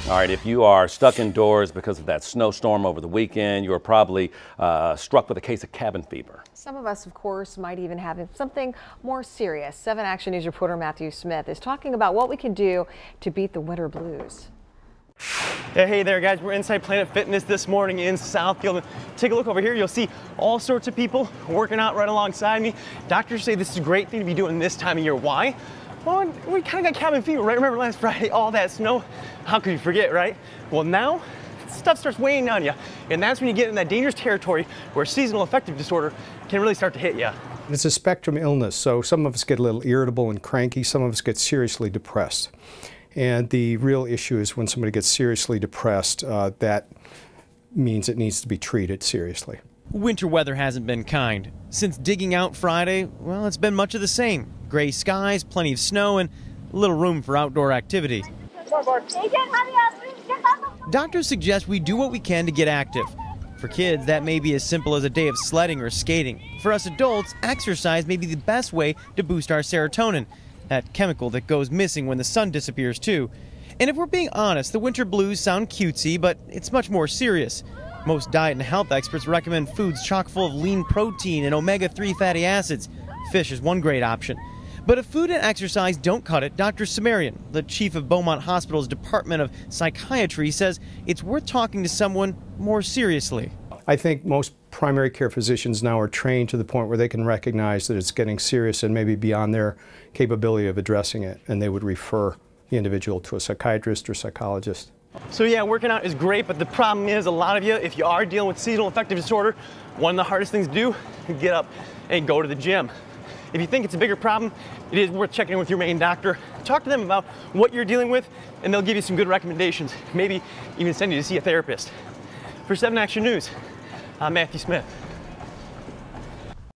All right, if you are stuck indoors because of that snowstorm over the weekend, you are probably struck with a case of cabin fever. Some of us, of course, might even have something more serious. 7 Action News reporter Matthew Smith is talking about what we can do to beat the winter blues. Yeah, hey there guys, we're inside Planet Fitness this morning in Southfield. Take a look over here, you'll see all sorts of people working out right alongside me. Doctors say this is a great thing to be doing this time of year. Why? Well, we kind of got cabin fever, right? Remember last Friday, all that snow? How could you forget, right? Well, now stuff starts weighing on you, and that's when you get in that dangerous territory where seasonal affective disorder can really start to hit you. It's a spectrum illness, so some of us get a little irritable and cranky, some of us get seriously depressed. And the real issue is when somebody gets seriously depressed, that means it needs to be treated seriously. Winter weather hasn't been kind. Since digging out Friday, well, it's been much of the same. Gray skies, plenty of snow, and little room for outdoor activity. Doctors suggest we do what we can to get active. For kids, that may be as simple as a day of sledding or skating. For us adults, exercise may be the best way to boost our serotonin, that chemical that goes missing when the sun disappears too. And if we're being honest, the winter blues sound cutesy, but it's much more serious. Most diet and health experts recommend foods chock full of lean protein and omega-3 fatty acids. Fish is one great option. But if food and exercise don't cut it, Dr. Samarian, the chief of Beaumont Hospital's Department of Psychiatry, says it's worth talking to someone more seriously. I think most primary care physicians now are trained to the point where they can recognize that it's getting serious and maybe beyond their capability of addressing it, and they would refer the individual to a psychiatrist or psychologist. So yeah, working out is great, but the problem is a lot of you, if you are dealing with seasonal affective disorder, one of the hardest things to do is get up and go to the gym. If you think it's a bigger problem, it is worth checking in with your main doctor. Talk to them about what you're dealing with, and they'll give you some good recommendations, maybe even send you to see a therapist. For 7 Action News, I'm Matthew Smith.